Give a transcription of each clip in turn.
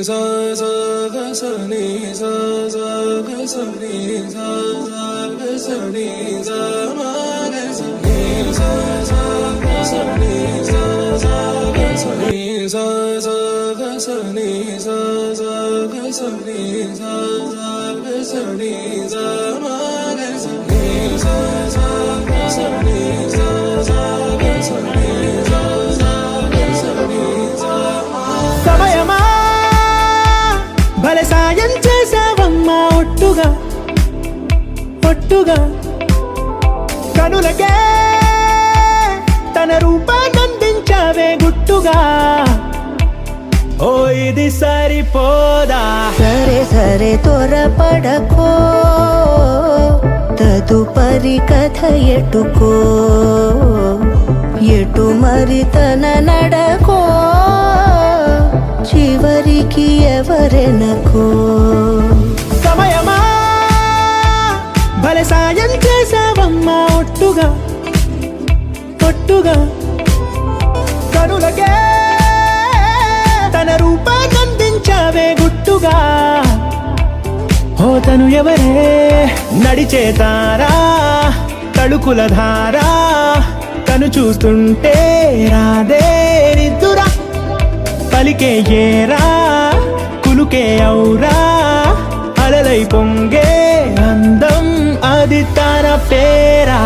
sa sa ga sa ni sa sa ga sa ni sa sa ga sa ni sa ma ga sa ni sa sa ga sa ni sa sa ga sa ni sa sa ga sa ni sa sa ga sa ni sa sa ga sa ni sa ma ga sa ni sa sa ga sa ni sa sa ga sa ni sa sa ga sa ni sa సమయమా భలే సాయం చేసావమ్మా ఒట్టుగా ఒట్టుగా కనులకే తన రూపాన్నందించావే గుట్టుగా ఓ ఇది సరిపోదా సరే సరే త్వరపడకో తదుపరి కథ ఎటుకో ఎటు మరి తన నడకో చివరికి ఎవరెనకో సమయమా భలే సాయం చేసావమ్మా ఒట్టుగా ఒట్టుగా కనులకే తన రూపాన్నందించావే గుట్టుగా ఓ తను ఎవరే నడిచే తారా తళుకుల ధారా తను చూస్తుంటే రాదే నిద్దురా పలికే ఏరా కులుకే ఔరా అలలై పొంగే అందం అది తన పేరా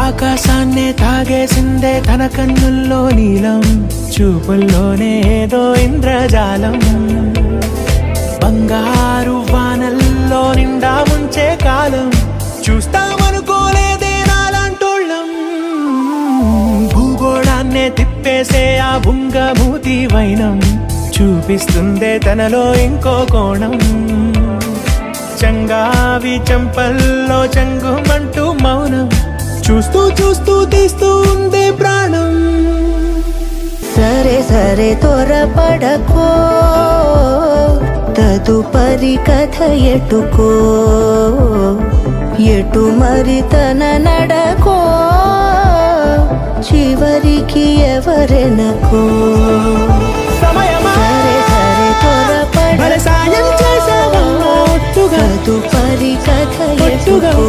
ఆకాశాన్నే తాగేసిందే తన కన్నుల్లో నీలం చూపుల్లోనే ఏదో ఇంద్రజాలం బంగారు వానల్లో నిండా ముంచే కాలం చూస్తామనుకోలేదే నాలాంటోళ్ళం భూగోళాన్నే తిప్పేసే ఆ బుంగమూతి వైనం చూపిస్తుందే తనలో ఇంకో కోణం చంగావి చంపల్లో చంగుమంటూ మౌనం చూస్తూ చూస్తూ తీస్తూ ఉందే ప్రాణం సరే సరే త్వరపడకో తదుపరి కథ ఎటుకో ఎటు మరి తన నడకో చివరికి ఎవరెనకో సమయమా సరే సరే భలే సాయం త్వరపడకో చేసావమ్మా ఒట్టుగా తదుపరి కథ ఒట్టుగా ఎటుకో